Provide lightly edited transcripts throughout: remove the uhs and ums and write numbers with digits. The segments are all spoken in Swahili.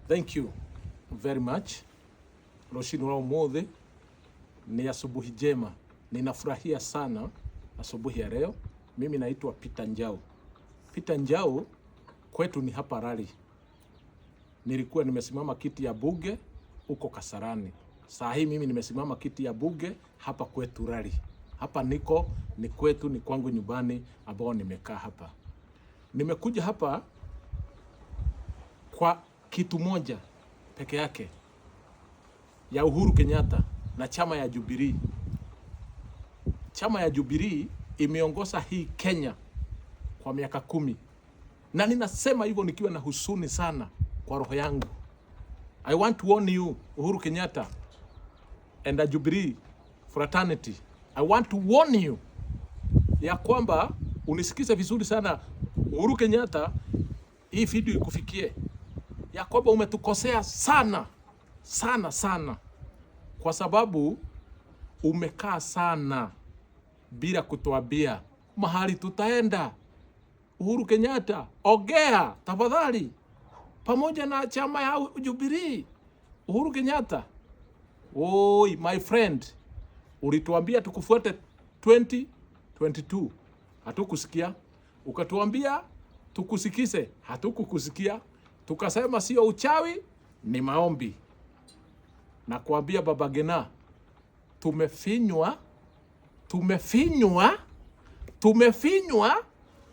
Thank you very much. Rũcinĩ rwa ũmũthĩ ni asubuhi njema. Ninafurahia sana asubuhi ya leo. Mimi naitwa Peter Njau. Peter Njau kwetu ni hapa Rari. Nilikuwa nimesimama kiti ya bunge huko Kasarani. Saa hii mimi nimesimama kiti ya bunge hapa kwetu Rari. Hapa niko ni kwetu, ni kwangu nyumbani ambao nimekaa hapa. Nimekuja hapa kwa kitu moja peke yake ya Uhuru Kenyatta na chama ya Jubilee. Chama ya Jubilee imeongoza hii Kenya kwa miaka 10. Na ninasema hivyo nikiwa na huzuni sana kwa roho yangu. I want to warn you, Uhuru Kenyatta and the Jubilee fraternity. I want to warn you ya kwamba unisikize vizuri sana Uhuru Kenyatta, hii video ikufikie. Ya kwamba umetukosea sana sana sana, kwa sababu umekaa sana bila kutuambia mahali tutaenda. Uhuru Kenyatta, ongea tafadhali pamoja na chama ya Jubilee. Uhuru Kenyatta, oi my friend, ulituambia tukufuate 2022, hatukusikia. Ukatuambia tukusikize, hatukukusikia. Tukasema sio uchawi, ni maombi. Na kuambia Baba Gena, tumefinywa.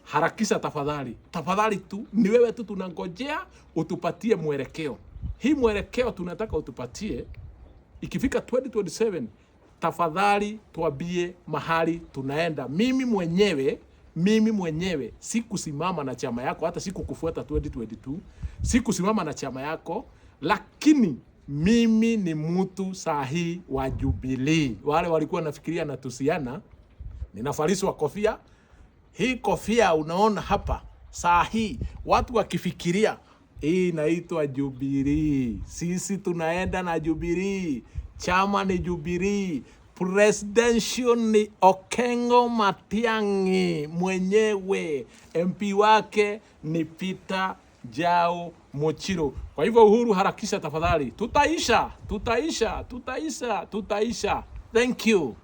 Harakisha tafadhali. Tafadhali tu, ni wewe tu tunangojea utupatie mwelekeo. Hii mwelekeo tunataka utupatie. Ikifika 2027, tafadhali tuambie mahali tunaenda. Mimi mwenyewe sikusimama na chama yako, hata sikukufuata 2022. Sikusimama na chama yako, lakini mimi ni mtu sahihi wa Jubilee. Wale walikuwa nafikiria na tusiana, ninafaliswa kofia. Hii kofia unaona hapa sahihi, watu wakifikiria hii inaitwa Jubilee. Sisi tunaenda na Jubilee. Chama ni Jubilee. Presidential ni Okengo Matiang'i mwenyewe. MP wake ni Peter Njau Muchiro. Kwa hivyo Uhuru, harakisha tafadhali. Tutaisha. Thank you.